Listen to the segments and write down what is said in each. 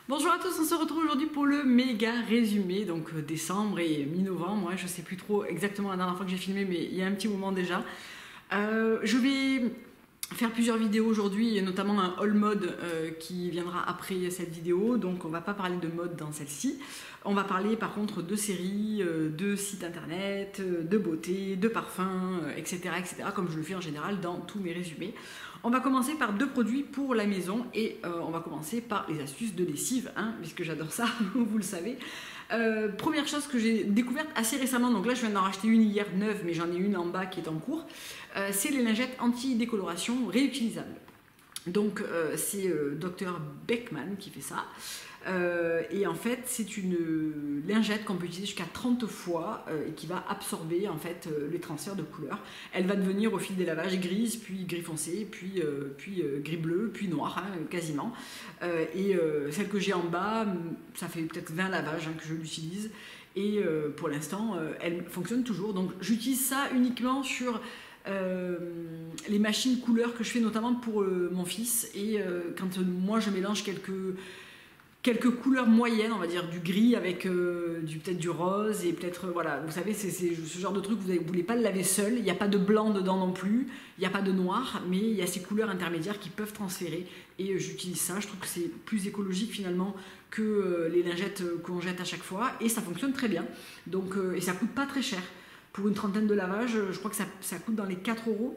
Bonjour à tous, on se retrouve aujourd'hui pour le méga résumé, donc décembre et mi-novembre. Je sais plus trop exactement la dernière fois que j'ai filmé, mais il y a un petit moment déjà. Je vais faire plusieurs vidéos aujourd'hui, et notamment un haul mode qui viendra après cette vidéo. Donc on va pas parler de mode dans celle-ci. On va parler par contre de séries, de sites internet, de beauté, de parfums, etc., etc., comme je le fais en général dans tous mes résumés. On va commencer par deux produits pour la maison et on va commencer par les astuces de lessive, puisque j'adore ça, vous le savez. Première chose que j'ai découverte assez récemment, donc là je viens d'en racheter une hier neuve, mais j'en ai une en bas qui est en cours, c'est les lingettes anti-décoloration réutilisables. Donc c'est Dr Beckman qui fait ça. Et en fait c'est une lingette qu'on peut utiliser jusqu'à 30 fois et qui va absorber en fait les transferts de couleurs. Elle va devenir au fil des lavages grise, puis gris foncé, puis gris bleu, puis noir quasiment. Et celle que j'ai en bas, ça fait peut-être 20 lavages que je l'utilise. Et pour l'instant elle fonctionne toujours. Donc j'utilise ça uniquement sur les machines couleurs que je fais notamment pour mon fils. Et quand moi je mélange quelques couleurs moyennes, on va dire du gris avec peut-être du rose et peut-être, voilà, vous savez, c'est ce genre de truc, vous ne voulez pas le laver seul, il n'y a pas de blanc dedans non plus, il n'y a pas de noir, mais il y a ces couleurs intermédiaires qui peuvent transférer et j'utilise ça, je trouve que c'est plus écologique finalement que les lingettes qu'on jette à chaque fois et ça fonctionne très bien, donc, et ça coûte pas très cher. Pour une trentaine de lavages, je crois que ça coûte dans les 4 €.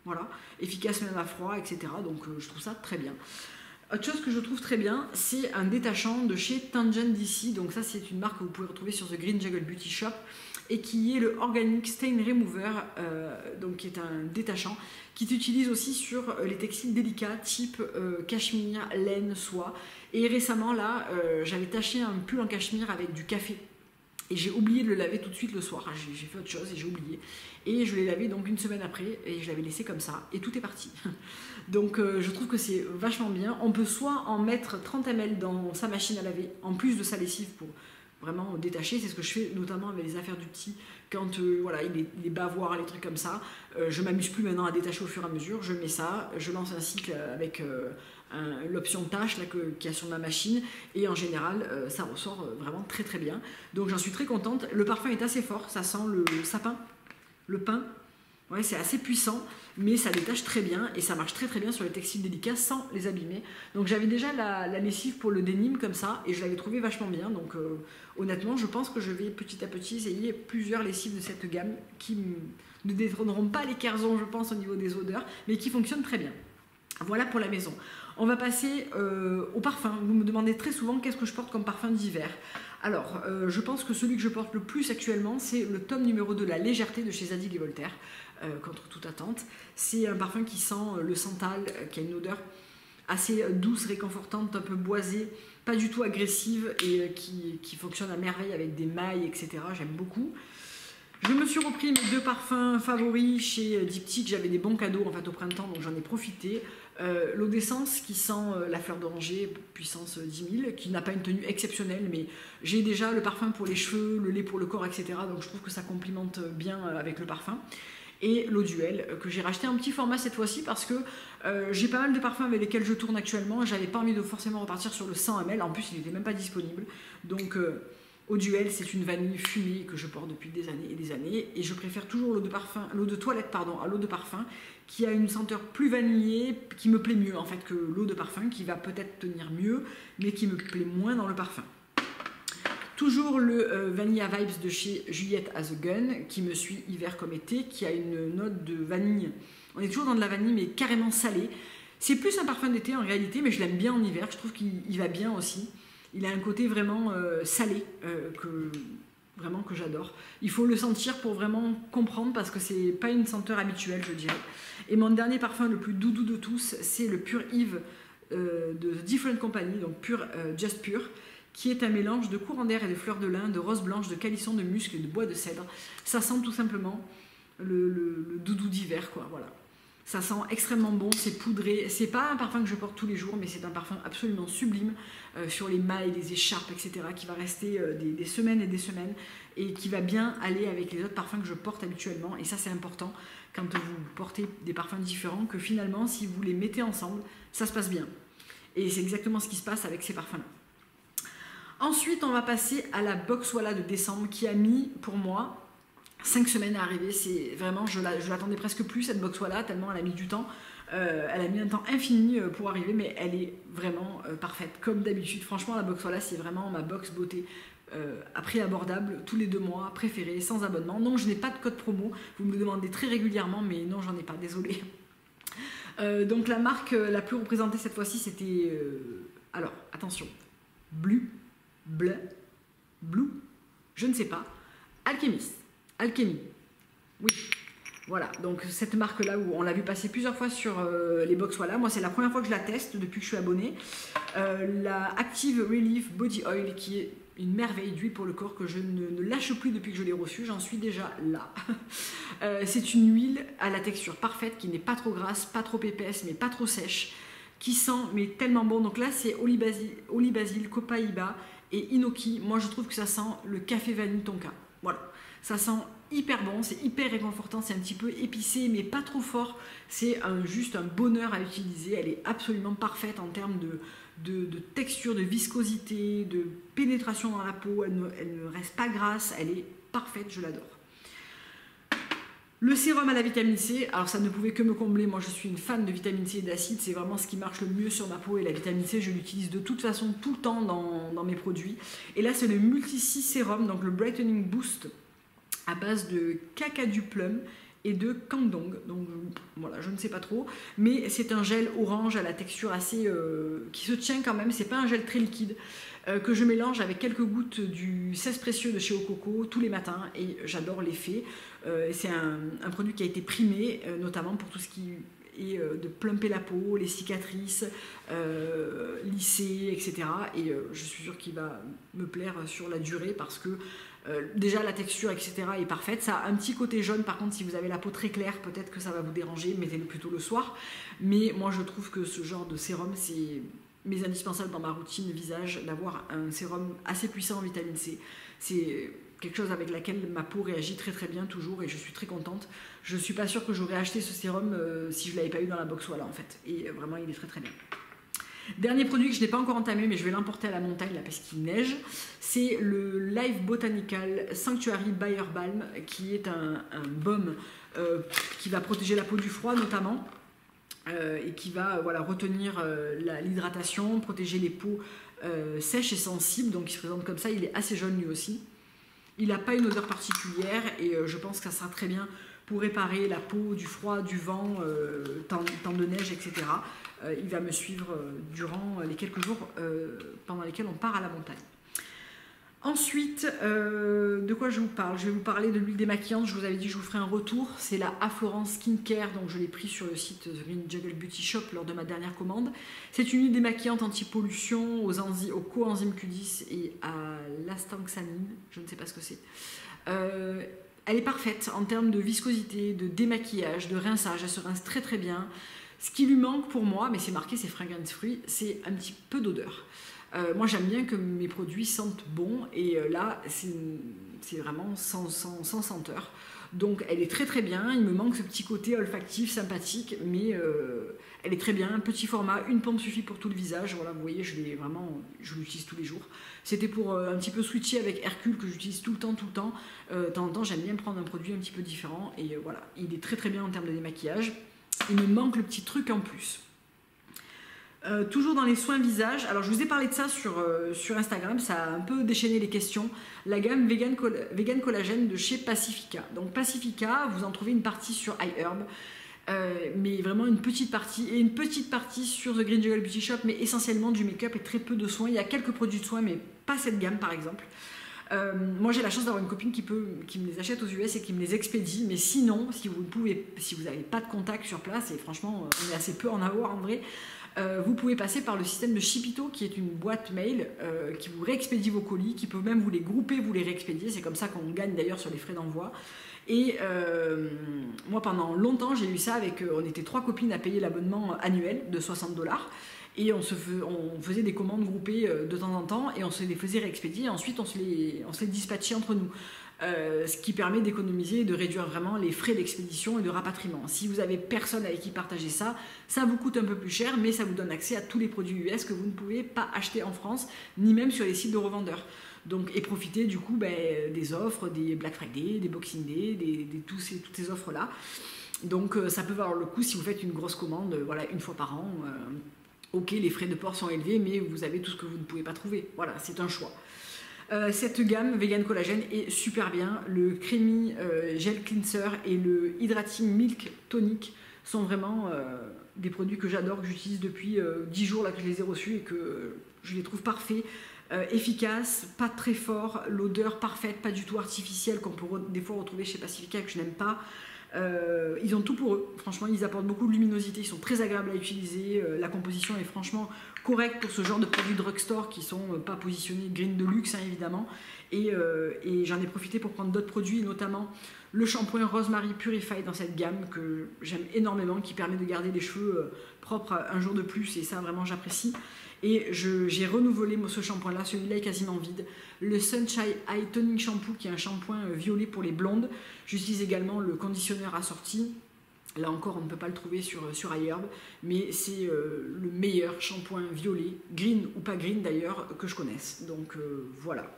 Voilà, efficace même à froid, etc. Donc je trouve ça très bien. Autre chose que je trouve très bien, c'est un détachant de chez Tangent DC. Donc ça, c'est une marque que vous pouvez retrouver sur The Green Jungle Beauty Shop et qui est le Organic Stain Remover, donc qui est un détachant qui s'utilise aussi sur les textiles délicats type cachemire, laine, soie. Et récemment, là, j'avais taché un pull en cachemire avec du café. Et j'ai oublié de le laver tout de suite le soir. J'ai fait autre chose et j'ai oublié. Et je l'ai lavé donc une semaine après et je l'avais laissé comme ça. Et tout est parti. Donc je trouve que c'est vachement bien. On peut soit en mettre 30 ml dans sa machine à laver, en plus de sa lessive pour vraiment détacher. C'est ce que je fais notamment avec les affaires du petit. Quand voilà, il est bavoire, les trucs comme ça. Je m'amuse plus maintenant à détacher au fur et à mesure. Je mets ça, je lance un cycle avec l'option tâche qu'il y a sur ma machine et en général ça ressort vraiment très très bien. Donc j'en suis très contente. Le parfum est assez fort, ça sent le sapin, le pin. Ouais, c'est assez puissant, mais ça détache très bien et ça marche très très bien sur les textiles délicats sans les abîmer. Donc j'avais déjà la lessive pour le denim comme ça et je l'avais trouvé vachement bien. Donc honnêtement, je pense que je vais petit à petit essayer plusieurs lessives de cette gamme qui ne détrôneront pas les Kerzon, je pense, au niveau des odeurs, mais qui fonctionnent très bien. Voilà pour la maison. On va passer au parfum. Vous me demandez très souvent qu'est-ce que je porte comme parfum d'hiver. Alors, je pense que celui que je porte le plus actuellement, c'est le tome numéro 2, La Légèreté de chez Zadig et Voltaire, contre toute attente. C'est un parfum qui sent le santal, qui a une odeur assez douce, réconfortante, un peu boisée, pas du tout agressive et qui fonctionne à merveille avec des mailles, etc. J'aime beaucoup. Je me suis repris mes deux parfums favoris chez Diptyque. J'avais des bons cadeaux en fait au printemps, donc j'en ai profité. L'eau d'essence qui sent la fleur d'oranger, puissance 10 000, qui n'a pas une tenue exceptionnelle, mais j'ai déjà le parfum pour les cheveux, le lait pour le corps, etc. Donc je trouve que ça complimente bien avec le parfum. Et l'eau Duel, que j'ai racheté en petit format cette fois-ci parce que j'ai pas mal de parfums avec lesquels je tourne actuellement. J'avais pas envie de forcément repartir sur le 100 ml, en plus il n'était même pas disponible. Donc Eau Duel, c'est une vanille fumée que je porte depuis des années et des années et je préfère toujours l'eau de toilette à l'eau de parfum qui a une senteur plus vanillée, qui me plaît mieux en fait que l'eau de parfum qui va peut-être tenir mieux mais qui me plaît moins dans le parfum. Toujours le Vanilla Vibes de chez Juliette Has a Gun qui me suit hiver comme été, qui a une note de vanille. On est toujours dans de la vanille mais carrément salée. C'est plus un parfum d'été en réalité mais je l'aime bien en hiver, je trouve qu'il va bien aussi. Il a un côté vraiment salé que j'adore. Il faut le sentir pour vraiment comprendre parce que c'est pas une senteur habituelle, je dirais. Et mon dernier parfum le plus doudou de tous, c'est le Pure Eve de Different Company, donc Pure Just Pure, qui est un mélange de courant d'air et de fleurs de lin, de rose blanche, de calisson, de musc et de bois de cèdre. Ça sent tout simplement le doudou d'hiver, quoi. Voilà. Ça sent extrêmement bon, c'est poudré. C'est pas un parfum que je porte tous les jours, mais c'est un parfum absolument sublime sur les mailles, les écharpes, etc. qui va rester des semaines et des semaines et qui va bien aller avec les autres parfums que je porte habituellement. Et ça, c'est important quand vous portez des parfums différents, que finalement, si vous les mettez ensemble, ça se passe bien. Et c'est exactement ce qui se passe avec ces parfums-là. Ensuite, on va passer à la box Walla de décembre qui a mis, pour moi, 5 semaines à arriver. C'est vraiment, je l'attendais presque plus, cette box Walla, tellement elle a mis du temps. Elle a mis un temps infini pour arriver, mais elle est vraiment parfaite, comme d'habitude. Franchement, la box Walla, c'est vraiment ma box beauté à prix abordable, tous les 2 mois, préférée, sans abonnement. Non, je n'ai pas de code promo. Vous me le demandez très régulièrement, mais non, j'en ai pas, désolé. Donc la marque la plus représentée cette fois-ci, c'était... alors, attention. Blue, je ne sais pas. Alchemy. Oui. Voilà, donc cette marque-là, où on l'a vu passer plusieurs fois sur les box Walla. Moi, c'est la première fois que je la teste depuis que je suis abonnée. La Active Relief Body Oil, qui est une merveille d'huile pour le corps que je ne lâche plus depuis que je l'ai reçue. J'en suis déjà là. C'est une huile à la texture parfaite, qui n'est pas trop grasse, pas trop épaisse, mais pas trop sèche, qui sent mais tellement bon. Donc là, c'est Oli Basil, Copaiba et Inoki. Moi, je trouve que ça sent le café vanille tonka. Voilà, ça sent hyper bon, c'est hyper réconfortant, c'est un petit peu épicé mais pas trop fort, c'est juste un bonheur à utiliser. Elle est absolument parfaite en termes de texture, de viscosité, de pénétration dans la peau, elle ne reste pas grasse, elle est parfaite, je l'adore. Le sérum à la vitamine C, alors ça ne pouvait que me combler, moi je suis une fan de vitamine C et d'acide, c'est vraiment ce qui marche le mieux sur ma peau, et la vitamine C je l'utilise de toute façon tout le temps dans mes produits. Et là c'est le Multi-C Sérum, donc le Brightening Boost à base de cacadu plum et de kangdong, donc voilà, je ne sais pas trop, mais c'est un gel orange à la texture assez qui se tient quand même, c'est pas un gel très liquide, que je mélange avec quelques gouttes du 16 précieux de chez Ococo tous les matins, et j'adore l'effet. C'est un produit qui a été primé, notamment pour tout ce qui est de plumper la peau, les cicatrices, lisser, etc. Et je suis sûre qu'il va me plaire sur la durée, parce que déjà la texture, etc. est parfaite. Ça a un petit côté jaune, par contre si vous avez la peau très claire, peut-être que ça va vous déranger, mettez-le plutôt le soir. Mais moi je trouve que ce genre de sérum, c'est mes indispensables dans ma routine visage, d'avoir un sérum assez puissant en vitamine C. C'est quelque chose avec laquelle ma peau réagit très très bien toujours, et je suis très contente. Je suis pas sûre que j'aurais acheté ce sérum si je l'avais pas eu dans la box Walla en fait, et vraiment il est très très bien. Dernier produit que je n'ai pas encore entamé, mais je vais l'emporter à la montagne là parce qu'il neige, c'est le Life Botanical Sanctuary Bayer Balm, qui est un baume qui va protéger la peau du froid notamment, et qui va voilà, retenir l'hydratation, protéger les peaux sèches et sensibles. Donc il se présente comme ça, il est assez jaune lui aussi. Il n'a pas une odeur particulière, et je pense que ça sera très bien pour réparer la peau du froid, du vent, temps de neige, etc. Il va me suivre durant les quelques jours pendant lesquels on part à la montagne. Ensuite, de quoi je vous parle? Je vais vous parler de l'huile démaquillante. Je vous avais dit que je vous ferai un retour. C'est la Aflorance Skincare, donc je l'ai pris sur le site The Green Jungle Beauty Shop lors de ma dernière commande. C'est une huile démaquillante anti-pollution au coenzyme Q10 et à l'astaxanthine. Je ne sais pas ce que c'est. Elle est parfaite en termes de viscosité, de démaquillage, de rinçage. Elle se rince très très bien. Ce qui lui manque pour moi, mais c'est marqué, c'est fragrance free, c'est un petit peu d'odeur. Moi j'aime bien que mes produits sentent bon, et là c'est vraiment sans senteur. Donc elle est très très bien, il me manque ce petit côté olfactif, sympathique, mais elle est très bien. Petit format, une pompe suffit pour tout le visage. Voilà, vous voyez, je l'utilise tous les jours. C'était pour un petit peu switcher avec Hercule, que j'utilise tout le temps. De temps en temps, j'aime bien prendre un produit un petit peu différent, et voilà, il est très très bien en termes de démaquillage. Il me manque le petit truc en plus. Toujours dans les soins visage, alors je vous ai parlé de ça sur Instagram, ça a un peu déchaîné les questions. La gamme Vegan Collagène de chez Pacifica. Donc Pacifica, vous en trouvez une partie sur iHerb, mais vraiment une petite partie, et une petite partie sur The Green Jungle Beauty Shop, mais essentiellement du make-up et très peu de soins. Il y a quelques produits de soins, mais pas cette gamme par exemple. Moi j'ai la chance d'avoir une copine qui me les achète aux US et qui me les expédie, mais sinon, si vous n'avez pas de contact sur place, et franchement on est assez peu en avoir en vrai, vous pouvez passer par le système de Shipito, qui est une boîte mail qui vous réexpédie vos colis, qui peut même vous les grouper, vous les réexpédier. C'est comme ça qu'on gagne d'ailleurs sur les frais d'envoi. Et moi pendant longtemps j'ai eu ça avec, on était 3 copines à payer l'abonnement annuel de $60. et on faisait des commandes groupées de temps en temps et on se les faisait réexpédier et ensuite on se les dispatchait entre nous. Ce qui permet d'économiser et de réduire vraiment les frais d'expédition et de rapatriement. Si vous avez personne avec qui partager ça, ça vous coûte un peu plus cher, mais ça vous donne accès à tous les produits US que vous ne pouvez pas acheter en France, ni même sur les sites de revendeurs. Donc, et profiter du coup des offres, des Black Friday, des Boxing Day, toutes ces offres-là. Donc ça peut valoir le coup si vous faites une grosse commande, voilà, une fois par an. Ok, les frais de port sont élevés, mais vous avez tout ce que vous ne pouvez pas trouver. Voilà, c'est un choix. Cette gamme Vegan Collagène est super bien. Le Creamy Gel Cleanser et le Hydrating Milk Tonic sont vraiment des produits que j'adore, que j'utilise depuis 10 jours là, que je les ai reçus et que je les trouve parfaits, efficaces, pas très forts, l'odeur parfaite, pas du tout artificielle qu'on peut des fois retrouver chez Pacifica que je n'aime pas. Ils ont tout pour eux, franchement ils apportent beaucoup de luminosité, ils sont très agréables à utiliser, la composition est franchement correcte pour ce genre de produits drugstore qui sont pas positionnés green de luxe hein, évidemment, et j'en ai profité pour prendre d'autres produits, notamment le shampoing Rosemary Purify dans cette gamme que j'aime énormément, qui permet de garder les cheveux propres un jour de plus et ça vraiment j'apprécie. Et j'ai renouvelé ce shampoing là, celui-là est quasiment vide. Le Sunshine Eye Toning Shampoo qui est un shampoing violet pour les blondes. J'utilise également le conditionneur assorti. Là encore on ne peut pas le trouver sur iHerb, mais c'est le meilleur shampoing violet, green ou pas green d'ailleurs, que je connaisse. Donc voilà.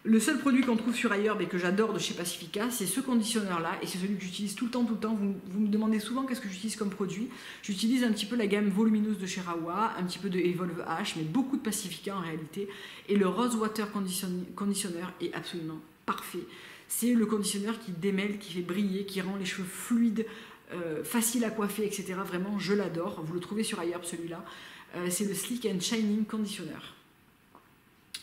Le seul produit qu'on trouve sur iHerb et que j'adore de chez Pacifica, c'est ce conditionneur-là, et c'est celui que j'utilise tout le temps. Vous me demandez souvent qu'est-ce que j'utilise comme produit. J'utilise un petit peu la gamme volumineuse de chez Rawa, un petit peu de Evolve H, mais beaucoup de Pacifica en réalité. Et le Rose Water Conditioner est absolument parfait. C'est le conditionneur qui démêle, qui fait briller, qui rend les cheveux fluides, facile à coiffer, etc. Vraiment, je l'adore. Vous le trouvez sur iHerb celui-là. C'est le Sleek and Shining Conditioner.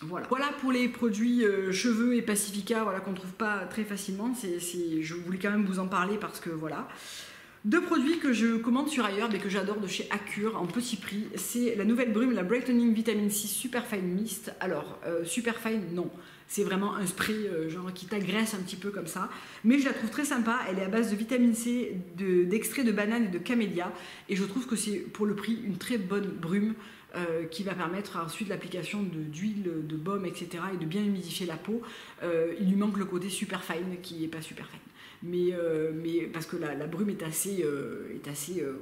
Voilà pour les produits cheveux et Pacifica, voilà, qu'on ne trouve pas très facilement. Je voulais quand même vous en parler parce que voilà. Deux produits que je commande sur iHerb et que j'adore de chez Accure en petit prix, c'est la nouvelle brume, la Brightening Vitamin C Super Fine Mist. Alors, Super Fine, non. C'est vraiment un spray genre qui t'agresse un petit peu comme ça. Mais je la trouve très sympa. Elle est à base de vitamine C, d'extrait de banane et de camélia. Et je trouve que c'est pour le prix une très bonne brume qui va permettre ensuite l'application d'huile, de baume, etc. et de bien humidifier la peau. Il lui manque le côté super fine qui n'est pas super fine. Mais parce que la brume est assez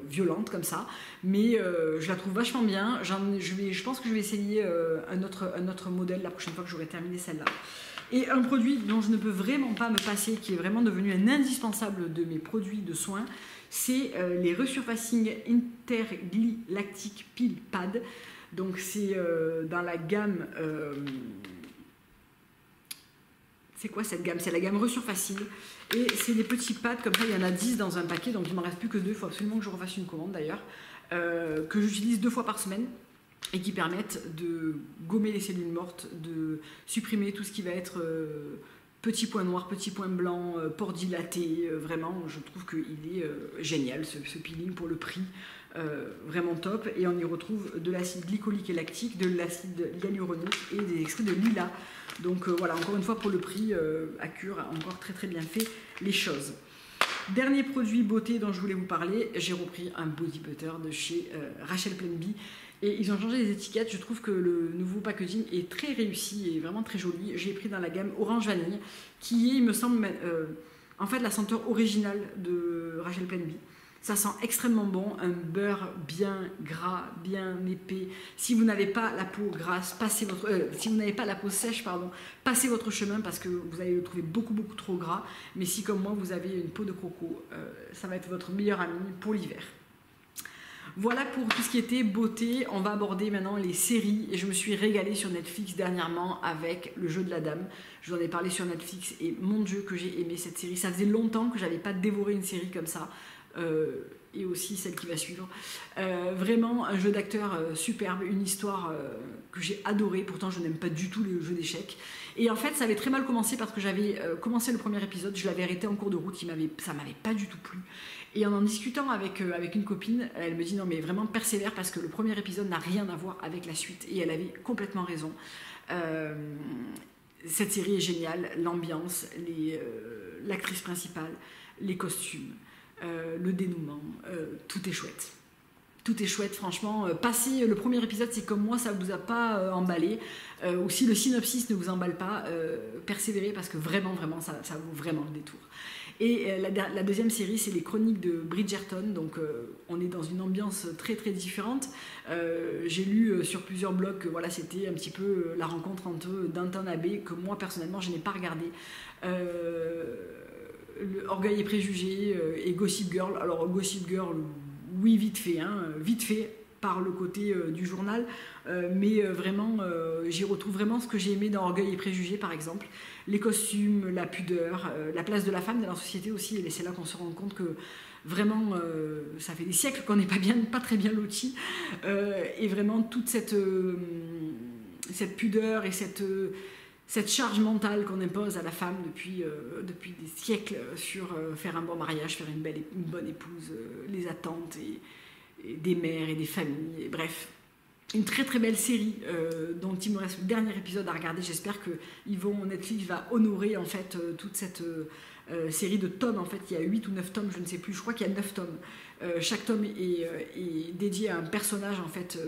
violente comme ça, mais je la trouve vachement bien. Je pense que je vais essayer un autre modèle la prochaine fois que j'aurai terminé celle-là. Et un produit dont je ne peux vraiment pas me passer, qui est vraiment devenu un indispensable de mes produits de soins, c'est les Resurfacing Intergly Lactic Peel Pad. Donc c'est dans la gamme... c'est quoi cette gamme? C'est la gamme Resurfacing. Et c'est des petits pads comme ça, il y en a 10 dans un paquet, donc il ne m'en reste plus que 2. Il faut absolument que je refasse une commande d'ailleurs. Que j'utilise 2 fois par semaine et qui permettent de gommer les cellules mortes, de supprimer tout ce qui va être petits points noirs, petits points blancs, pores dilatés. Vraiment, je trouve qu'il est génial ce peeling pour le prix. Vraiment top. Et on y retrouve de l'acide glycolique et lactique, de l'acide hyaluronique et des extraits de lilas. Donc voilà, encore une fois pour le prix, Accure a encore très bien fait les choses. Dernier produit beauté dont je voulais vous parler, j'ai repris un body butter de chez Rachel Plainby. Et ils ont changé les étiquettes, je trouve que le nouveau packaging est très réussi et vraiment très joli. J'ai pris dans la gamme Orange Vanille, qui est, il me semble, en fait la senteur originale de Rachel Plainby. Ça sent extrêmement bon, un beurre bien gras, bien épais. Si vous n'avez pas la peau grasse, si vous n'avez pas la peau sèche, pardon, passez votre chemin parce que vous allez le trouver beaucoup trop gras. Mais si comme moi vous avez une peau de croco, ça va être votre meilleur ami pour l'hiver. Voilà pour tout ce qui était beauté. On va aborder maintenant les séries et je me suis régalée sur Netflix dernièrement avec Le Jeu de la Dame. Je vous en ai parlé sur Netflix et mon Dieu que j'ai aimé cette série. Ça faisait longtemps que je n'avais pas dévoré une série comme ça. Et aussi celle qui va suivre. Vraiment un jeu d'acteur superbe, une histoire que j'ai adorée. Pourtant je n'aime pas du tout les jeux d'échecs. Et en fait ça avait très mal commencé parce que j'avais commencé le premier épisode, je l'avais arrêté en cours de route, ça m'avait pas du tout plu. Et en discutant avec une copine, elle me dit non mais vraiment persévère parce que le premier épisode n'a rien à voir avec la suite. Et elle avait complètement raison. Cette série est géniale, l'ambiance, l'actrice principale, les costumes. Le dénouement, tout est chouette. Tout est chouette, franchement. Passez le premier épisode, c'est comme moi, ça ne vous a pas emballé. Ou si le synopsis ne vous emballe pas, persévérez parce que vraiment, ça vaut vraiment le détour. Et la deuxième série, c'est les Chroniques de Bridgerton. Donc, on est dans une ambiance très différente. J'ai lu sur plusieurs blogs que voilà, c'était un petit peu la rencontre entre Downton Abbey, que moi, personnellement, je n'ai pas regardé. Orgueil et préjugés et Gossip Girl. Alors, Gossip Girl, oui, vite fait par le côté du journal, mais vraiment, j'y retrouve vraiment ce que j'ai aimé dans Orgueil et préjugés, par exemple. Les costumes, la pudeur, la place de la femme dans la société aussi, et c'est là qu'on se rend compte que vraiment, ça fait des siècles qu'on n'est pas très bien lotis, et vraiment toute cette pudeur et cette charge mentale qu'on impose à la femme depuis des siècles sur faire un bon mariage, faire une bonne épouse, les attentes et des mères et des familles, et bref. Une très belle série dont il me reste le dernier épisode à regarder. J'espère que Netflix va honorer en fait toute cette série de tomes. En fait, il y a 8 ou 9 tomes, je ne sais plus. Je crois qu'il y a 9 tomes. Chaque tome est dédié à un personnage en fait,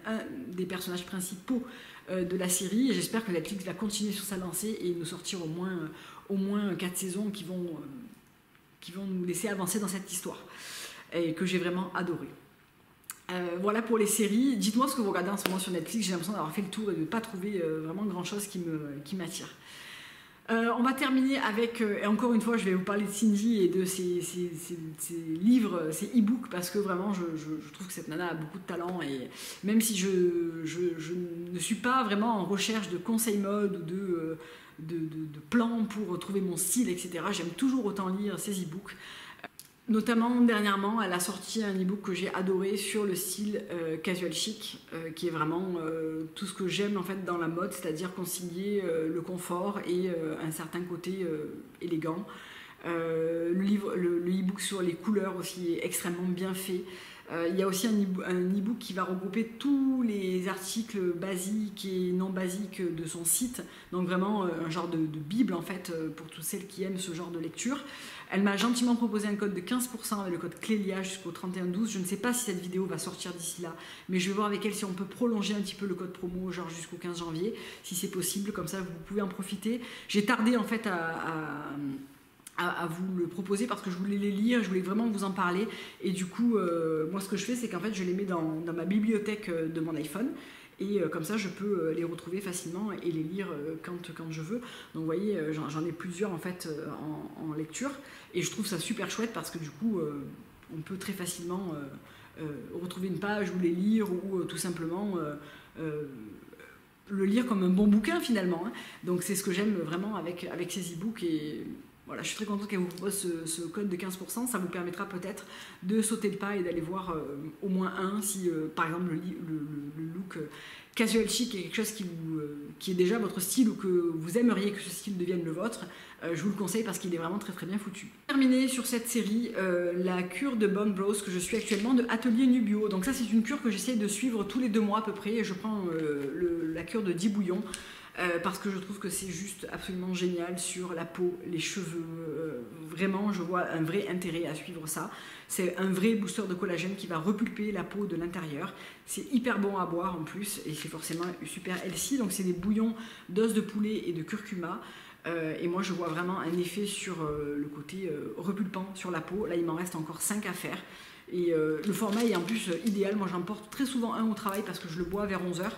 un des personnages principaux de la série. Et j'espère que Netflix va continuer sur sa lancée et nous sortir au moins 4 saisons qui vont nous laisser avancer dans cette histoire et que j'ai vraiment adoré. Voilà pour les séries. Dites-moi ce que vous regardez en ce moment sur Netflix. J'ai l'impression d'avoir fait le tour et de ne pas trouver vraiment grand chose qui m'attire. On va terminer avec, et encore une fois, je vais vous parler de Cindy et de ses livres, ses e-books, parce que vraiment, je trouve que cette nana a beaucoup de talent. Et même si je ne suis pas vraiment en recherche de conseils mode ou de plans pour trouver mon style, etc., j'aime toujours autant lire ses e-books. Notamment, dernièrement, elle a sorti un e-book que j'ai adoré sur le style casual chic, qui est vraiment tout ce que j'aime en fait dans la mode, c'est-à-dire concilier le confort et un certain côté élégant. Le e-book sur les couleurs aussi est extrêmement bien fait. Il y a aussi un e-book qui va regrouper tous les articles basiques et non basiques de son site, donc vraiment un genre de bible en fait pour toutes celles qui aiment ce genre de lecture. Elle m'a gentiment proposé un code de 15% avec le code Clélia jusqu'au 31/12. Je ne sais pas si cette vidéo va sortir d'ici là, mais je vais voir avec elle si on peut prolonger un petit peu le code promo, genre jusqu'au 15 janvier, si c'est possible, comme ça vous pouvez en profiter. J'ai tardé en fait à vous le proposer parce que je voulais les lire, je voulais vraiment vous en parler, et du coup, moi ce que je fais, c'est qu'en fait je les mets dans ma bibliothèque de mon iPhone, et comme ça je peux les retrouver facilement et les lire quand je veux. Donc vous voyez, j'en ai plusieurs en fait en lecture, et je trouve ça super chouette parce que du coup on peut très facilement retrouver une page ou les lire, ou tout simplement le lire comme un bon bouquin finalement, hein. Donc c'est ce que j'aime vraiment avec ces e-books, et voilà, je suis très contente qu'elle vous propose ce code de 15%. Ça vous permettra peut-être de sauter le pas et d'aller voir au moins un, si par exemple le look casual chic est quelque chose qui est déjà votre style, ou que vous aimeriez que ce style devienne le vôtre. Je vous le conseille parce qu'il est vraiment très bien foutu. Terminé sur cette série, la cure de Bone Broth que je suis actuellement de Atelier Nubio. Donc ça, c'est une cure que j'essaie de suivre tous les 2 mois à peu près. Je prends la cure de 10 bouillons. Parce que je trouve que c'est juste absolument génial sur la peau, les cheveux. Vraiment, je vois un vrai intérêt à suivre ça. C'est un vrai booster de collagène qui va repulper la peau de l'intérieur. C'est hyper bon à boire en plus, et c'est forcément super healthy. Donc c'est des bouillons d'os de poulet et de curcuma. Et moi je vois vraiment un effet sur le côté repulpant sur la peau. Là il m'en reste encore 5 à faire. Et le format est en plus idéal. Moi j'en porte très souvent un au travail parce que je le bois vers 11h.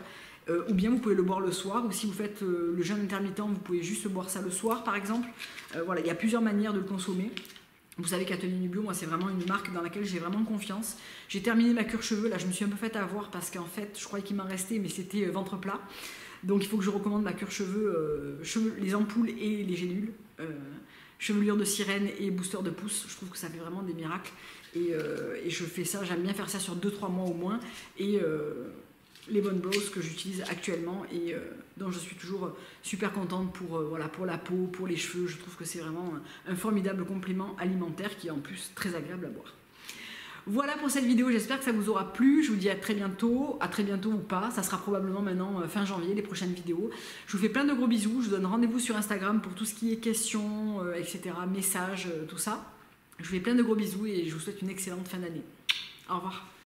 Ou bien vous pouvez le boire le soir, ou si vous faites le jeûne intermittent, vous pouvez juste boire ça le soir par exemple. Voilà, il y a plusieurs manières de le consommer. Vous savez qu'Atelier Nubio, moi c'est vraiment une marque dans laquelle j'ai vraiment confiance. J'ai terminé ma cure cheveux, là je me suis un peu fait avoir parce qu'en fait je croyais qu'il m'en restait, mais c'était ventre plat. Donc il faut que je recommande ma cure cheveux, les ampoules et les gélules. Chevelure de sirène et booster de pouce, je trouve que ça fait vraiment des miracles. Et je fais ça, j'aime bien faire ça sur 2-3 mois au moins. Et les Bone Broth que j'utilise actuellement et dont je suis toujours super contente pour la peau, pour les cheveux. Je trouve que c'est vraiment un formidable complément alimentaire qui est en plus très agréable à boire. Voilà pour cette vidéo, j'espère que ça vous aura plu. Je vous dis à très bientôt ou pas. Ça sera probablement maintenant fin janvier, les prochaines vidéos. Je vous fais plein de gros bisous. Je vous donne rendez-vous sur Instagram pour tout ce qui est questions, etc., messages, tout ça. Je vous fais plein de gros bisous et je vous souhaite une excellente fin d'année. Au revoir.